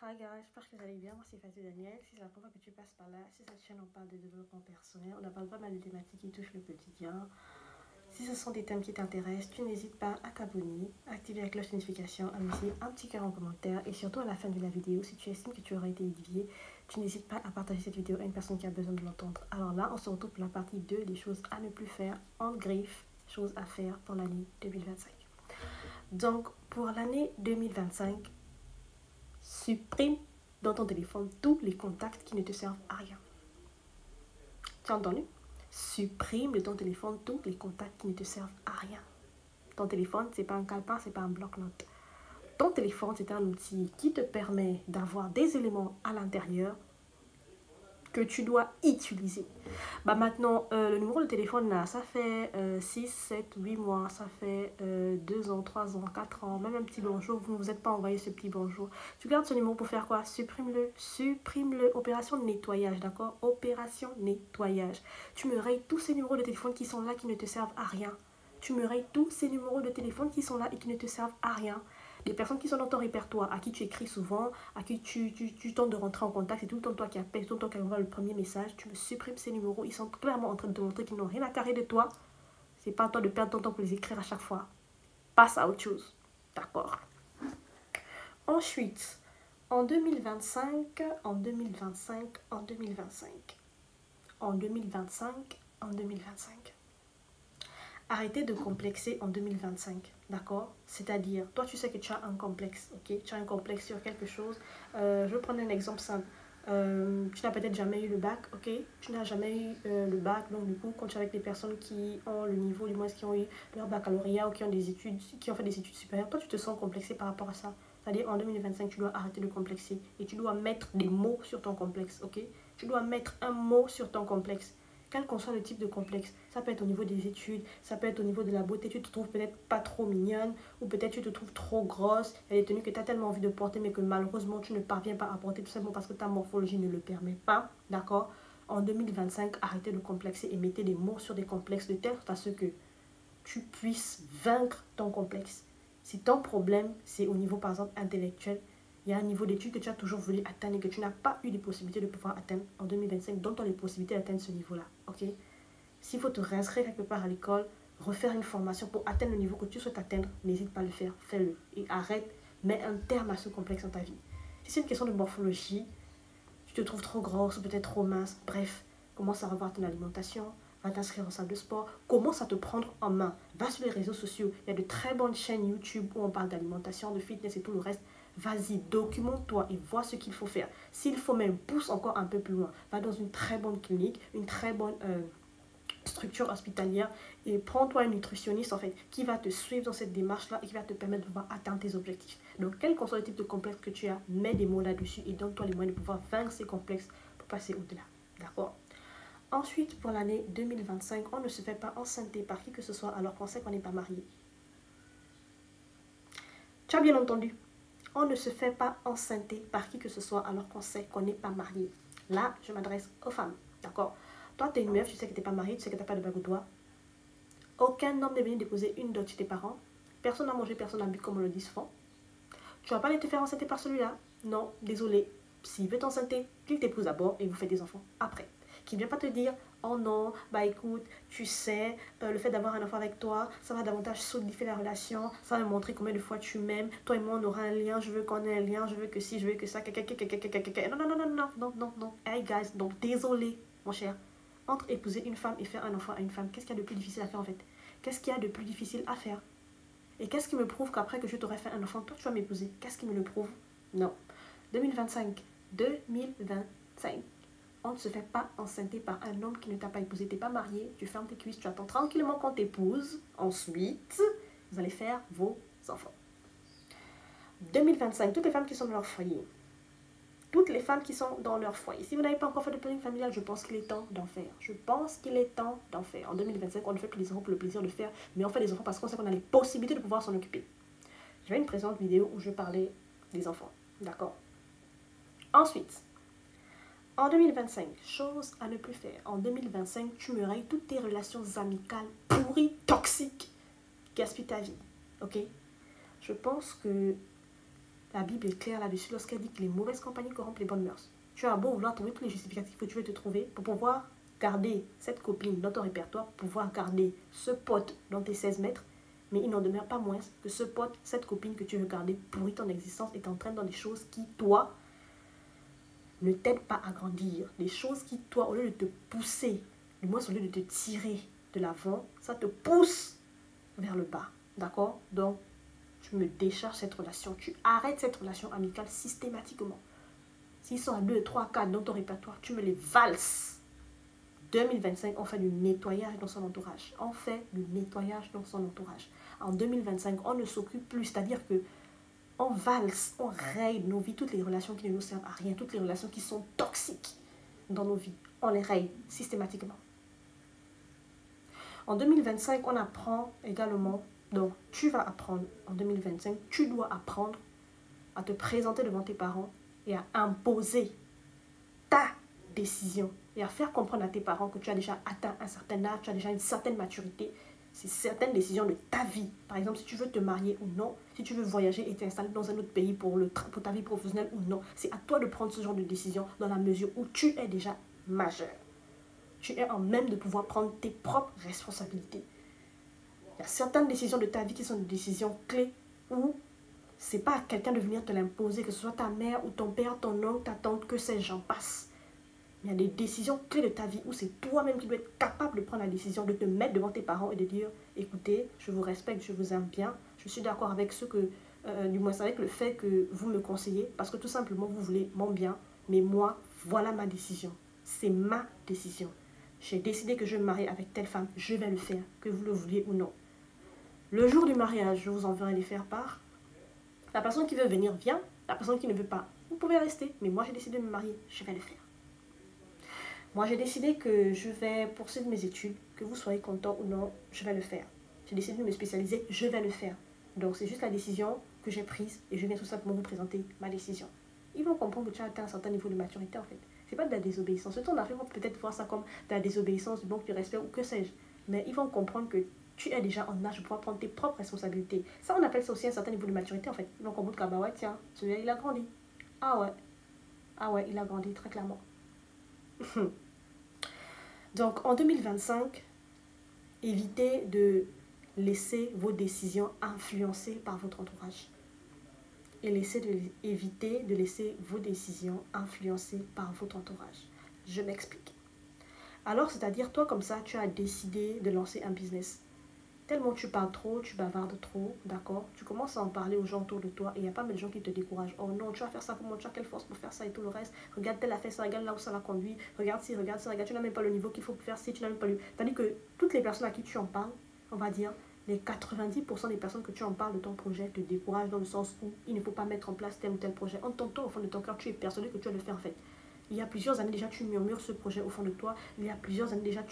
Hi guys, j'espère que vous allez bien. Moi c'est Fatou Daniel. Si c'est la première fois que tu passes par là, si cette chaîne on parle de développement personnel, on aborde pas mal de thématiques qui touchent le quotidien. Si ce sont des thèmes qui t'intéressent, tu n'hésites pas à t'abonner, à activer la cloche de notification, à laisser un petit cœur en commentaire et surtout à la fin de la vidéo, si tu estimes que tu aurais été édifié, tu n'hésites pas à partager cette vidéo à une personne qui a besoin de l'entendre. Alors là, on se retrouve pour la partie 2 des choses à ne plus faire en griffe, choses à faire pour l'année 2025. Donc pour l'année 2025, supprime dans ton téléphone tous les contacts qui ne te servent à rien. Tu as entendu? Supprime de ton téléphone tous les contacts qui ne te servent à rien. Ton téléphone, c'est pas un calepin, c'est pas un bloc-notes. Ton téléphone, c'est un outil qui te permet d'avoir des éléments à l'intérieur que tu dois utiliser. Bah maintenant, le numéro de téléphone là, ça fait 6, 7, 8 mois, ça fait 2 ans, 3 ans, 4 ans, même un petit bonjour, vous ne vous êtes pas envoyé ce petit bonjour. Tu gardes ce numéro pour faire quoi? Supprime-le, supprime-le. Opération nettoyage, d'accord? Opération nettoyage. Tu me rayes tous ces numéros de téléphone qui sont là, qui ne te servent à rien. Tu me rayes tous ces numéros de téléphone qui sont là et qui ne te servent à rien. Les personnes qui sont dans ton répertoire, à qui tu écris souvent, à qui tu tentes de rentrer en contact, c'est tout le temps toi qui appelles, tout le temps qui envoie le premier message, tu me supprimes ces numéros, ils sont clairement en train de te montrer qu'ils n'ont rien à carrer de toi. C'est pas à toi de perdre ton temps pour les écrire à chaque fois. Passe à autre chose. D'accord. Ensuite, en 2025, en 2025, en 2025, en 2025, en 2025. Arrêtez de complexer en 2025, d'accord? C'est-à-dire, toi tu sais que tu as un complexe, ok? Tu as un complexe sur quelque chose. Je vais prendre un exemple simple. Tu n'as peut-être jamais eu le bac, ok? Tu n'as jamais eu le bac, donc du coup, quand tu es avec des personnes qui ont le niveau, du moins qui ont eu leur baccalauréat ou qui ont des études, qui ont fait des études supérieures, toi tu te sens complexé par rapport à ça. C'est-à-dire, en 2025, tu dois arrêter de complexer et tu dois mettre des mots sur ton complexe, ok? Tu dois mettre un mot sur ton complexe. Quel qu'en soit le type de complexe, ça peut être au niveau des études, ça peut être au niveau de la beauté, tu te trouves peut-être pas trop mignonne, ou peut-être tu te trouves trop grosse, il y a des tenues que tu as tellement envie de porter, mais que malheureusement tu ne parviens pas à porter, tout simplement parce que ta morphologie ne le permet pas, d'accord? En 2025, arrêtez de complexer et mettez des mots sur des complexes de telle sorte à ce que tu puisses vaincre ton complexe. Si ton problème, c'est au niveau, par exemple, intellectuel, il y a un niveau d'études que tu as toujours voulu atteindre et que tu n'as pas eu les possibilités de pouvoir atteindre en 2025, donne-toi les possibilités d'atteindre ce niveau-là, ok? S'il faut te réinscrire quelque part à l'école, refaire une formation pour atteindre le niveau que tu souhaites atteindre, n'hésite pas à le faire, fais-le. Et arrête, mets un terme à ce complexe dans ta vie. Si c'est une question de morphologie, tu te trouves trop grosse ou peut-être trop mince, bref, commence à revoir ton alimentation, va t'inscrire en salle de sport, commence à te prendre en main. Va sur les réseaux sociaux, il y a de très bonnes chaînes YouTube où on parle d'alimentation, de fitness et tout le reste. Vas-y, documente-toi et vois ce qu'il faut faire. S'il faut même, pousse encore un peu plus loin. Va dans une très bonne clinique, une très bonne structure hospitalière et prends-toi un nutritionniste en fait qui va te suivre dans cette démarche là et qui va te permettre de pouvoir atteindre tes objectifs. Donc quel qu'en soit le type de complexe que tu as, mets des mots là-dessus et donne-toi les moyens de pouvoir vaincre ces complexes pour passer au-delà. D'accord? Ensuite, pour l'année 2025, on ne se fait pas enceinter par qui que ce soit alors qu'on sait qu'on n'est pas marié. Tu as bien entendu? On ne se fait pas enceinter par qui que ce soit alors qu'on sait qu'on n'est pas marié. Là, je m'adresse aux femmes. D'accord? Toi, tu es une meuf, tu sais que tu n'es pas mariée, tu sais que tu n'as pas de bague au doigt. Aucun homme n'est venu déposer une dot chez tes parents. Personne n'a mangé, personne n'a bu comme on le dit souvent. Tu vas pas aller te faire enceinter par celui-là. Non, désolé. S'il veut t'enceinter, qu'il t'épouse d'abord et vous faites des enfants après. Qui ne vient pas te dire, oh non, bah écoute, tu sais, le fait d'avoir un enfant avec toi, ça va davantage solidifier la relation, ça va me montrer combien de fois tu m'aimes, toi et moi on aura un lien, je veux qu'on ait un lien, je veux que si, je veux que ça, non, non, non, non, non, non, non, non, hey guys, donc désolé, mon cher. Entre épouser une femme et faire un enfant à une femme, qu'est-ce qu'il y a de plus difficile à faire en fait? Qu'est-ce qu'il y a de plus difficile à faire? Et qu'est-ce qui me prouve qu'après que je t'aurais fait un enfant, toi tu vas m'épouser? Qu'est-ce qui me le prouve? Non. 2025. 2025. On ne se fait pas enceinter par un homme qui ne t'a pas épousé. Tu n'es pas marié, tu fermes tes cuisses, tu attends tranquillement qu'on t'épouse. Ensuite, vous allez faire vos enfants. 2025. Toutes les femmes qui sont dans leur foyer. Toutes les femmes qui sont dans leur foyer. Si vous n'avez pas encore fait de planning familial, je pense qu'il est temps d'en faire. Je pense qu'il est temps d'en faire. En 2025, on ne fait plus des enfants pour le plaisir de faire, mais on fait des enfants parce qu'on sait qu'on a les possibilités de pouvoir s'en occuper. J'avais une présente vidéo où je parlais des enfants. D'accord? Ensuite, en 2025, chose à ne plus faire. En 2025, tu me rayes toutes tes relations amicales pourries, toxiques, gaspillent ta vie. Ok? Je pense que La Bible est claire là-dessus lorsqu'elle dit que les mauvaises compagnies corrompent les bonnes mœurs. Tu as beau vouloir trouver tous les justificatifs que tu veux te trouver pour pouvoir garder cette copine dans ton répertoire, pour pouvoir garder ce pote dans tes 16 mètres, mais il n'en demeure pas moins que ce pote, cette copine que tu veux garder pourrit ton existence et t'entraîne dans des choses qui, toi, ne t'aident pas à grandir. Des choses qui, toi, au lieu de te pousser, du moins au lieu de te tirer de l'avant, ça te pousse vers le bas. D'accord? Donc, tu me décharges cette relation. Tu arrêtes cette relation amicale systématiquement. S'ils sont à 2, 3, 4 dans ton répertoire, tu me les valses. 2025, on fait du nettoyage dans son entourage. On fait du nettoyage dans son entourage. En 2025, on ne s'occupe plus, c'est-à-dire que on valse, on raye nos vies, toutes les relations qui ne nous servent à rien, toutes les relations qui sont toxiques dans nos vies. On les raye systématiquement. En 2025, on apprend également, donc tu vas apprendre en 2025, tu dois apprendre à te présenter devant tes parents et à imposer ta décision et à faire comprendre à tes parents que tu as déjà atteint un certain âge, tu as déjà une certaine maturité. C'est certaines décisions de ta vie. Par exemple, si tu veux te marier ou non, si tu veux voyager et t'installer dans un autre pays pour ta vie professionnelle ou non, c'est à toi de prendre ce genre de décision dans la mesure où tu es déjà majeur. Tu es en même de pouvoir prendre tes propres responsabilités. Il y a certaines décisions de ta vie qui sont des décisions clés où c'est pas à quelqu'un de venir te l'imposer, que ce soit ta mère ou ton père, ton oncle, ta tante, que ces gens passent. Il y a des décisions clés de ta vie où c'est toi-même qui dois être capable de prendre la décision, de te mettre devant tes parents et de dire « Écoutez, je vous respecte, je vous aime bien, je suis d'accord avec ce que, du moins avec le fait que vous me conseillez, parce que tout simplement vous voulez mon bien, mais moi, voilà ma décision. C'est ma décision. J'ai décidé que je vais me marier avec telle femme, je vais le faire, que vous le vouliez ou non. Le jour du mariage, je vous enverrai les faire part. La personne qui veut venir vient, la personne qui ne veut pas, vous pouvez rester, mais moi j'ai décidé de me marier, je vais le faire. Moi, j'ai décidé que je vais poursuivre mes études, que vous soyez content ou non, je vais le faire. J'ai décidé de me spécialiser, je vais le faire. Donc, c'est juste la décision que j'ai prise et je viens tout simplement vous présenter ma décision. Ils vont comprendre que tu as atteint un certain niveau de maturité, en fait. C'est pas de la désobéissance. Ceux qui vont peut-être voir ça comme de la désobéissance, du manque de respect ou que sais-je. Mais ils vont comprendre que tu es déjà en âge de pouvoir prendre tes propres responsabilités. Ça, on appelle ça aussi un certain niveau de maturité, en fait. Ils vont comprendre que, bah ouais, tiens, celui-là, il a grandi. Ah ouais, il a grandi, très clairement. Donc en 2025, évitez de laisser vos décisions influencer par votre entourage. Et évitez de laisser vos décisions influencer par votre entourage. Je m'explique. Alors, c'est-à-dire, toi comme ça, tu as décidé de lancer un business. Tellement tu parles trop, tu bavardes trop, d'accord? Tu commences à en parler aux gens autour de toi et il n'y a pas mal de gens qui te découragent. Oh non, tu vas faire ça comment? Tu as quelle force pour faire ça et tout le reste? Regarde telle affaire, ça, regarde là où ça va conduire. Regarde ci, regarde ça, regarde. Tu n'as même pas le niveau qu'il faut pour faire ci, tu n'as même pas le... Tandis que toutes les personnes à qui tu en parles, on va dire, les 90% des personnes que tu en parles de ton projet te découragent dans le sens où il ne faut pas mettre en place tel ou tel projet. En toi, au fond de ton cœur, tu es persuadé que tu vas le faire en fait. Il y a plusieurs années déjà, tu murmures ce projet au fond de toi. Il y a plusieurs années déjà,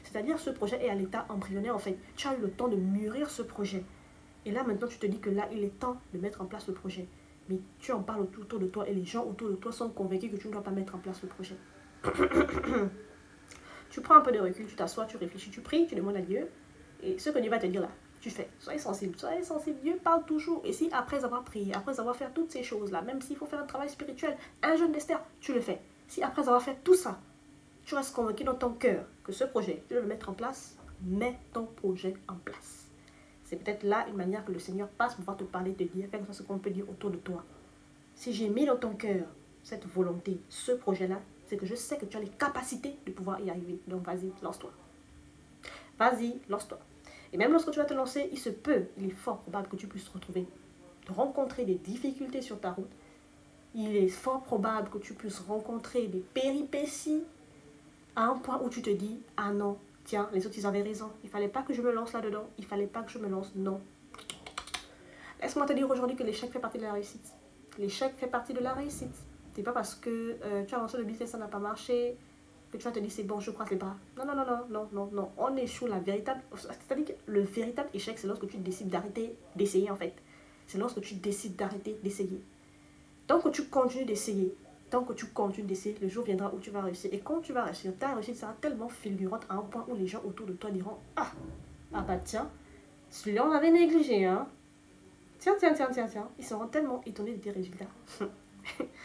c'est-à-dire ce projet est à l'état embryonnaire en fait. Tu as eu le temps de mûrir ce projet. Et là, maintenant, tu te dis que là, il est temps de mettre en place le projet. Mais tu en parles autour de toi et les gens autour de toi sont convaincus que tu ne dois pas mettre en place le projet. Tu prends un peu de recul, tu t'assois, tu réfléchis, tu pries, tu demandes à Dieu. Et ce que Dieu va te dire là, tu fais. Soyez sensible, soyez sensible. Dieu parle toujours. Et si après avoir prié, après avoir fait toutes ces choses-là, même s'il faut faire un travail spirituel, un jeûne d'Esther, tu le fais. Si après avoir fait tout ça, tu restes convaincu dans ton cœur que ce projet, tu veux le mettre en place, mets ton projet en place. C'est peut-être là une manière que le Seigneur passe pour pouvoir te parler, te dire, quelque chose ce qu'on peut dire autour de toi. Si j'ai mis dans ton cœur cette volonté, ce projet-là, c'est que je sais que tu as les capacités de pouvoir y arriver. Donc vas-y, lance-toi. Vas-y, lance-toi. Et même lorsque tu vas te lancer, il est fort probable que tu puisses te retrouver, de rencontrer des difficultés sur ta route. Il est fort probable que tu puisses rencontrer des péripéties à un point où tu te dis, ah non, tiens, les autres ils avaient raison. Il ne fallait pas que je me lance là-dedans. Il ne fallait pas que je me lance, non. Laisse-moi te dire aujourd'hui que l'échec fait partie de la réussite. L'échec fait partie de la réussite. C'est pas parce que tu as lancé le business, ça n'a pas marché, que tu vas te dire c'est bon, je croise les bras. Non. On échoue la véritable... C'est-à-dire que le véritable échec, c'est lorsque tu décides d'arrêter d'essayer en fait. C'est lorsque tu décides d'arrêter d'essayer. Tant que tu continues d'essayer, le jour viendra où tu vas réussir. Et quand tu vas réussir, ta réussite sera tellement fulgurante à un point où les gens autour de toi diront ah bah tiens, celui-là on l'avait négligé, hein. Tiens, tiens, tiens, tiens, tiens. Ils seront tellement étonnés de tes résultats.